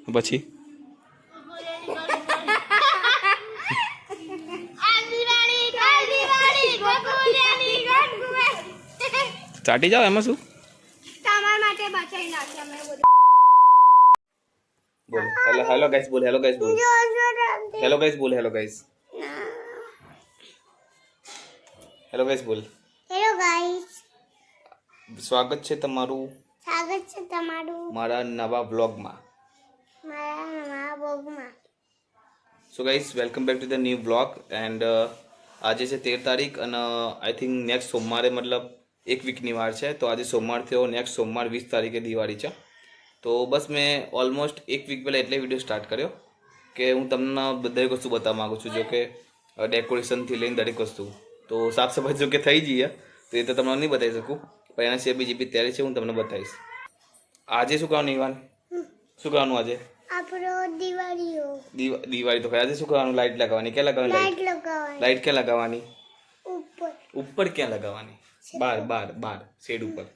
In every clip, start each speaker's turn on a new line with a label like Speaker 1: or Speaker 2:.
Speaker 1: પછી ચાટી જાઓ એમાં શું બોલ હેલો હેલો ગાઈસ બોલ હેલો ગાઈસ બોલ હેલો ગાઈસ બોલ હેલો ગાઈસ હેલો ગાઈસ બોલ
Speaker 2: હેલો ગાઈસ
Speaker 1: સ્વાગત છે તમારું મારા નવા વ્લોગમાં so guys welcome back to the new vlog and આજે છે 13 તારીખ અને આઈ થિંક નેક્સ્ટ સોમવારે મતલબ એક વીકની વાર છે તો આજે સોમવાર થયો નેક્સ્ટ સોમવાર 20 તારીખે દિવાળી છે તો બસ મેં ઓલમોસ્ટ એક વીક પહેલાં એટલે વિડીયો સ્ટાર્ટ કર્યો કે હું તમને દરેક વસ્તુ બતાવવા માગું છું જો કે ડેકોરેશનથી લઈને દરેક વસ્તુ તો સાફ સફાઈ જો કે થઈ જઈએ તો એ તો તમને નહીં બતાવી શકું પણ એના સિવાય બીજી બી તૈયારી છે હું તમને બતાવીશ આજે શું કરવાનું ઈવાન શું કરવાનું આજે દિવાળી તો આજે શું કરવાનું લાઈટ લગાવવાની ક્યાં લગાવવાની લાઈટ ક્યાં લગાવવાની ઉપર ક્યાં લગાવવાની બાર શેડ ઉપર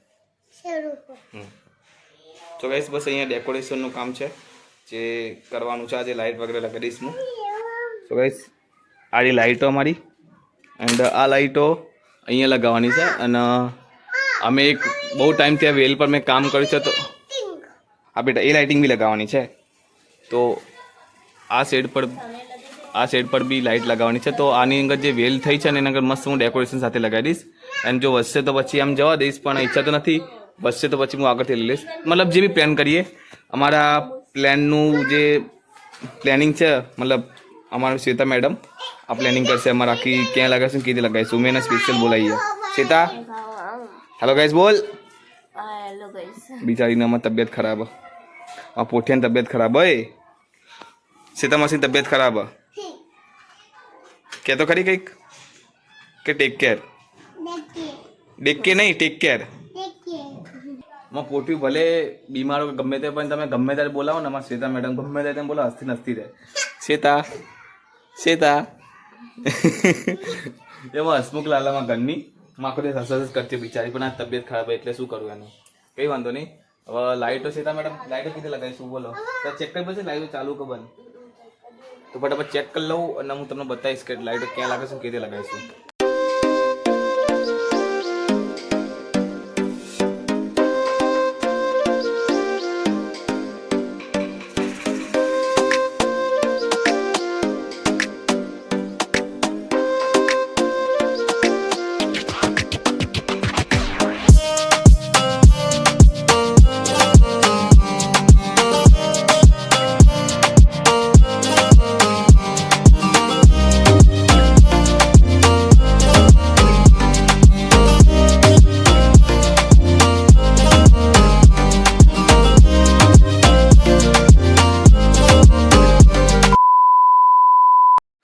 Speaker 1: તો ગાઈસ બસ અહીંયા ડેકોરેશનનું કામ છે જે કરવાનું છે આજે લાઇટ વગેરે લગાડીશ હું તો ગાઈસ આ લાઇટો અમારી એન્ડ આ લાઇટો અહીંયા લગાવવાની છે અને અમે એક બહુ ટાઈમ ત્યાં વેલ પર મેં કામ કર્યું છે તો આ બેટા એ લાઇટિંગ બી લગાવવાની છે તો આ શેડ પર બી લાઇટ લગાવવાની છે તો આની અંદર જે વેલ થઈ છે ને એના અંદર મસ્ત હું ડેકોરેશન સાથે લગાવી દઈશ અને જો વધશે તો પછી આમ જવા દઈશ પણ ઈચ્છા તો નથી વધશે તો પછી હું આગળથી લઈ લઈશ મતલબ જે બી પ્લાન કરીએ અમારા પ્લાનનું જે પ્લાનિંગ છે મતલબ અમારું શ્વેતા મેડમ આ પ્લાનિંગ કરશે અમારે આખી ક્યાં લગાવીશું કીધી લગાવીશું મેં એને સ્પેશિયલ બોલાવીએ શ્વેતા હેલો ગાઈસ બોલ
Speaker 2: હેલો ગાઈસ
Speaker 1: બિચારીને અમારી તબિયત ખરાબ આ પોઠિયાની તબિયત ખરાબ હોય શ્વેતા માસીની તબિયત ખરાબ કે તો ખરી કંઈક કે ટેક કેર ટેક કે નહીં ટેક કેર માં પોટ્યું ભલે બીમાર હોય ગમે તે પણ તમે ગમે ત્યારે બોલાવો ને અમારા શ્વેતા મેડમ ગમે ત્યારે તમે બોલો હસતી નસતી રહે શ્વેતા એમાં હસમુખ લાલામાં ઘરની માખો દે હસ હસ કરતી બિચારી પણ આ તબિયત ખરાબ હોય એટલે શું કરવું એનું કંઈ વાંધો નહીં હવે લાઇટો શ્વેતા મેડમ લાઇટો કીધે લગાવીશું બોલો તો ચેક કરી પછી લાઇટો ચાલુ કે બંધ તો ફટાફટ ચેક કરી લઉં અને હું તમને બતાવીશ કે લાઇટો ક્યાં લાગીશું કીધે લગાવીશું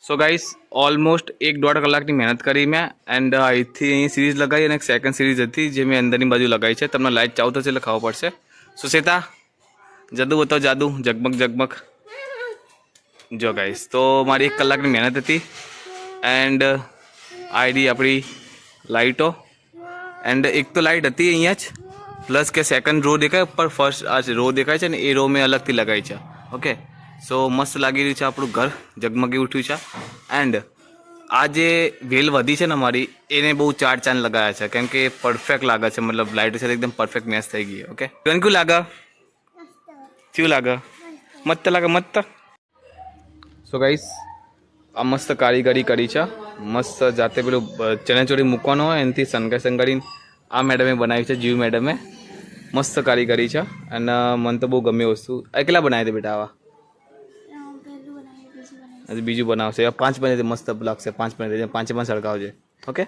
Speaker 1: સો ગાઈસ ઓલમોસ્ટ 1.5 કલાકની મહેનત કરી મેં એન્ડ અહીંથી અહીં સિરીઝ લગાવી અને એક સેકન્ડ સિરીઝ હતી જે મેં અંદરની બાજુ લગાવી છે તમને લાઇટ ચાલુ થશે એટલે ખાવા પડશે સો શ્વેતા જાદુ બતાવો જાદુ ઝગમગ જો ગાઈસ તો મારી 1 કલાકની મહેનત હતી એન્ડ આઈડી આપણી લાઇટો એન્ડ એક તો લાઇટ હતી અહીંયા જ પ્લસ કે સેકન્ડ રો દેખાય ઉપર ફર્સ્ટ આ રો દેખાય છે ને એ રો મેં અલગથી લગાવી છે ઓકે સો મસ્ત લાગી રહ્યું છે આપણું ઘર ઝગમગી ઉઠ્યું છે એન્ડ આ જે વેલ વધી છે ને મારી એને બહુ ચાર ચાંદ લગાવ્યા છે કેમ કે પરફેક્ટ લાગે છે મતલબ લાઇટ સાથે એકદમ પરફેક્ટ મેચ થઈ ગઈ ઓકે કેવું લાગે કેવું લાગે મસ્ત લાગે મસ્ત સો ગાઈસ આ મસ્ત કારીગરી કરી છે મસ્ત જાતે પેલું ચણેચોરી મૂકવાનો હોય એનાથી સંગારીને આ મેડમે બનાવી છે જીવ મેડમે મસ્ત કારીગરી છે અને મને તો બહુ ગમી વસ્તુ એકલા બનાવી દે બેટા આવા બીજું બનાવશે 5 બને મસ્ત લાગશે 5 બને 5 સળગાવજે ઓકે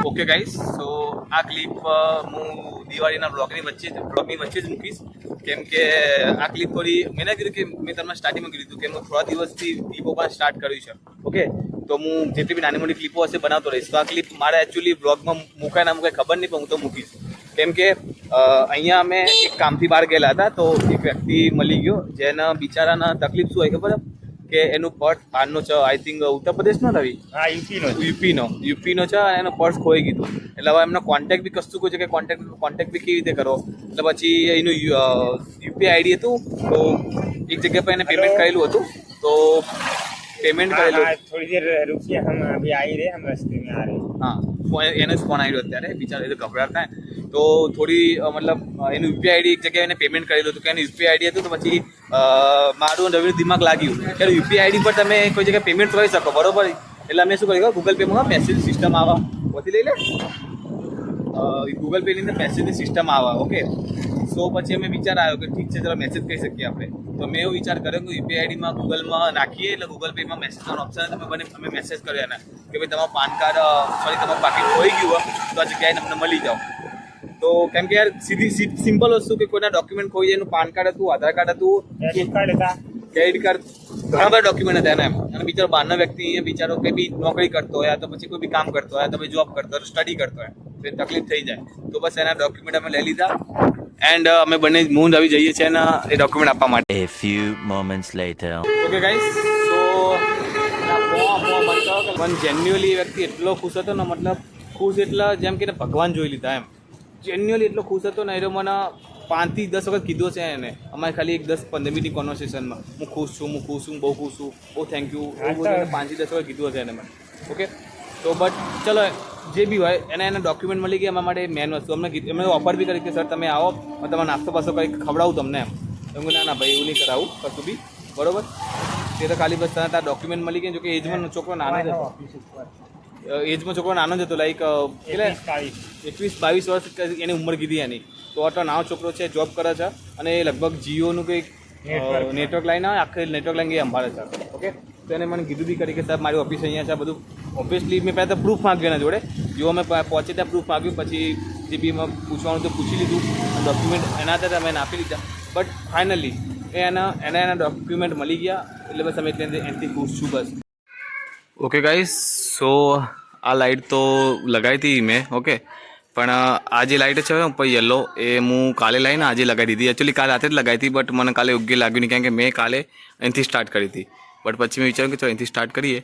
Speaker 1: ઓકે ગાઈસ સો આ ક્લિપ હું દિવાળીના બ્લોગની વચ્ચે જ મૂકીશ કેમ કે આ ક્લિપ થોડી મેં કીધું કે મેં તમને સ્ટાર્ટિંગમાં કીધું હતું કે હું થોડા દિવસથી ક્લિપો પણ સ્ટાર્ટ કર્યું છે ઓકે તો હું જેટલી બી નાની મોટી ક્લિપો હશે બનાવતો રહીશ તો આ ક્લિપ મારે એકચ્યુઅલી બ્લોગમાં મુકાય ના મુકાય ખબર નહીં પણ હું તો મૂકીશ કેમ કે અહીંયા અમે એક કામથી બહાર ગયેલા હતા તો એક વ્યક્તિ મળી ગયો જેના બિચારાના તકલીફ શું હોય ખબર કે એનું પર્સ બહારનો છે, આઈ થિંક ઉત્તર પ્રદેશનો રવિ,
Speaker 3: હા
Speaker 1: યુપીનો છે અને એનું પર્સ ખોઈ ગયું. એટલે હવે એમનો કોન્ટેક્ટ બી કશું છે કે કોન્ટેક્ટ બી કેવી રીતે કરો. એટલે પછી એનું યુપીઆઈ આઈડી હતું, તો એક જગ્યા પર એને પેમેન્ટ કરેલું હતું, તો પેમેન્ટ કરેલું.
Speaker 3: थोड़ी देर रुकिए, हम अभी आ ही रहे, हम रास्ते में आ रहे हैं.
Speaker 1: હા, એનો જ ફોન આવ્યો અત્યારે, બિચારો એ તો ગભરાતા થાય. તો થોડી મતલબ એનું યુપીઆઈ આઈડી એક જગ્યાએ એને પેમેન્ટ કરેલું હતું, કે એનું યુપીઆઈ આઈડી હતું. તો પછી મારું અને રવિનું દિમાગ લાગ્યું કે યુપીઆઈ આઈડી પર તમે કોઈ જગ્યાએ પેમેન્ટ કરી શકો, બરોબર. એટલે અમે શું કર્યું, ગૂગલ પેમાં મેસેજ સિસ્ટમ આવે, પહોંચી લઈ લે, ગૂગલ પેની અંદર મેસેજની સિસ્ટમ આવે. ઓકે, સો પછી અમે વિચાર આવ્યો કે ઠીક છે, ચલો મેસેજ કરી શકીએ આપણે. તો મેં એવો વિચાર કર્યો કે યુપીઆઈ આઈડીમાં ગૂગલમાં નાખીએ, એટલે ગૂગલ પેમાં મેસેજનો ઓપ્શન અમે મેસેજ કર્યો એને કે ભાઈ તમારું પાન કાર્ડ તમારું પાકીટ ખોઈ ગયું હોય તો આ જગ્યાએ તમને મળી જાઓ. તો કેમ કે યાર સીધી સિમ્પલ વસ્તુ કે કોઈના ડોક્યુમેન્ટ ખોઈ જાય, એનું પાન કાર્ડ હતું, આધાર કાર્ડ હતું,
Speaker 3: क्रेडिट कार्ड था.
Speaker 1: ક્રેડિટ કાર્ડ, ઘણા બધા ડોક્યુમેન્ટ હતા એને એમ. અને બિચારો બહારનો વ્યક્તિ અહીંયા બિચારો કંઈ બી નોકરી કરતો હોય, તો પછી કોઈ બી કામ કરતો હોય, તો પછી જોબ કરતો હોય, સ્ટડી કરતો હોય, તો એ તકલીફ થઈ જાય. તો બસ એના ડોક્યુમેન્ટ અમે લઈ લીધા એન્ડ અમે બંને મૂન આવી જઈએ છીએ અને એ ડોક્યુમેન્ટ આપવા માટે.
Speaker 4: A few moments later.
Speaker 1: Okay guys, so પણ જેન્યુઅલી એ વ્યક્તિ એટલો ખુશ હતો ને, મતલબ ખુશ એટલા જેમ કે ભગવાન જોઈ લીધા એમ. જેન્યુઅલી એટલો ખુશ હતો ને, એ મને 5 થી 10 વખત કીધું છે એને, અમારે ખાલી 10-15 મિનિટની કોન્વર્સેશનમાં, હું ખુશ છું, બહુ ખુશ છું, બહુ થેન્ક યુ, એવું બધું 5 થી 10 વખત કીધું હશે એને મને. ઓકે, તો બટ ચલો જે બી હોય એના ડોક્યુમેન્ટ મળી ગયા અમારા માટે મેન વસ્તુ. એમને ઓફર બી કરી કે સર તમે આવો, તમારે નાસ્તો પાસ્તો કંઈક ખવડાવું તમને એમ. એમ કે ના ભાઈ એવું નહીં કરાવું કશું બી, બરોબર. તે તો ખાલી બસ તારા ડોક્યુમેન્ટ મળી ગયા. જો કે એજમાં છોકરો નાનો જ હતો, એજમાં છોકરો નાનો જ હતો, લાઈક એટલે 21-22 વર્ષ એની ઉંમર કીધી એની. તો આટલો નાનો છોકરો છે, જોબ કરે છે અને એ લગભગ જીઓનું કંઈક નેટવર્ક લાઈન આવે, આખી નેટવર્ક લાઈન એ સંભાળે છે. ઓકે, તો એને મને કીધું બી કરી કે સાહેબ મારી ઓફિસ અહીંયા છે, બધું. ઓબ્વિયસલી મેં પહેલાં તો પ્રૂફ માગ્યું એના જોડે, જો અમે પહોંચે ત્યાં પ્રૂફ માગ્યું, પછી જે બી એમાં પૂછવાનું તો પૂછી લીધું, ડોક્યુમેન્ટ એના હતા અમે આપી લીધા. બટ ફાઇનલી એના ડોક્યુમેન્ટ મળી ગયા, એટલે બસ અમે એનાથી ખુશ છું બસ. ઓકે ગાઈસ, સો આ લાઇટ તો લગાવી હતી મેં. ઓકે, પણ આ જે લાઇટ છે ઉપર યલો, એ હું કાલે લાવીને આજે લગાવી દીધી. એકચ્યુઅલી કાલે રાતે જ લગાવી હતી, બટ મને કાલે યોગ્ય લાગ્યું નહીં, કારણ કે મેં કાલે અહીંથી સ્ટાર્ટ કરી હતી. બટ પછી મેં વિચાર્યું કે ચાલો અહીંથી સ્ટાર્ટ કરીએ.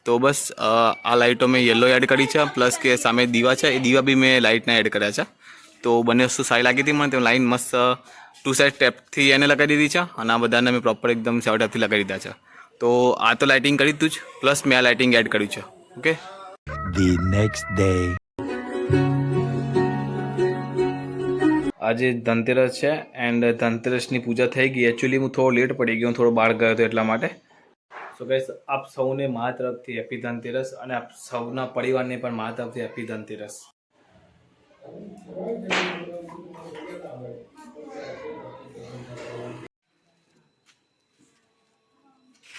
Speaker 1: તો બસ આ લાઇટો મેં યલો એડ કરી છે, પ્લસ કે સામે દીવા છે, એ દીવા બી મેં લાઇટના એડ કર્યા છે. તો બંને વસ્તુ સારી લાગી હતી મને. તો લાઇન મસ્ત 2 સાઇડ ટેપથી એને લગાવી દીધી છે, અને આ બધાને મેં પ્રોપર એકદમ સેવ ટેપથી લગાવી દીધા છે. તો આ તો લાઇટિંગ કરી દીધું જ, પ્લસ મેં આ લાઇટિંગ એડ કર્યું છે. Okay,
Speaker 4: The next day.
Speaker 1: આજે ધનતેરસ છે એન્ડ ધનતેરસની પૂજા થઈ ગઈ. એકચ્યુઅલી હું થોડો લેટ પડી ગયો, થોડો બહાર ગયો હતો એટલા માટે. સો ગાઈસ, આપ સૌને મારા તરફથી હેપી ધનતેરસ, અને આપ સૌના પરિવારને પણ મારા તરફથી હેપી ધનતેરસ.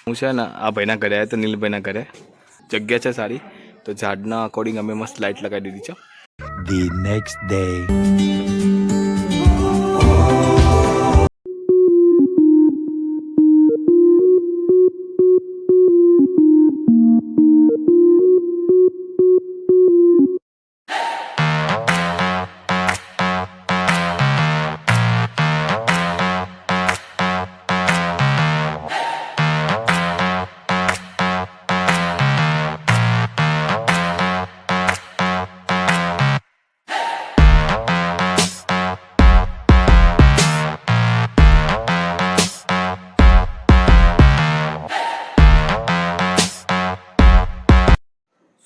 Speaker 1: હું છે ને આ ભાઈના ઘરે આવ્યો તો નીલભાઈના ઘરે. જગ્યા છે સારી, તો ઝાડના અકોર્ડિંગ અમે મસ્ત લાઇટ લગાવી દીધી છે.
Speaker 4: The next day.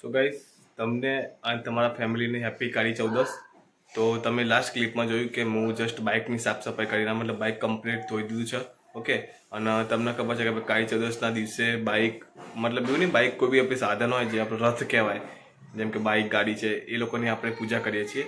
Speaker 1: So guys, તમને અને તમારા ફેમિલીને હેપી કાળી ચૌદસ. તો તમે લાસ્ટ ક્લિપમાં જોયું કે હું જસ્ટ બાઇકની સાફ સફાઈ કરીને, મતલબ બાઇક કમ્પ્લીટ ધોઈ દીધું છે. ઓકે, અને તમને ખબર છે કે કાળી ચૌદસના દિવસે બાઇક, મતલબ એવું નહીં, બાઇક કોઈ બી આપણી સાધન હોય જે આપણું રથ કહેવાય, જેમ કે બાઇક ગાડી છે, એ લોકોની આપણે પૂજા કરીએ છીએ.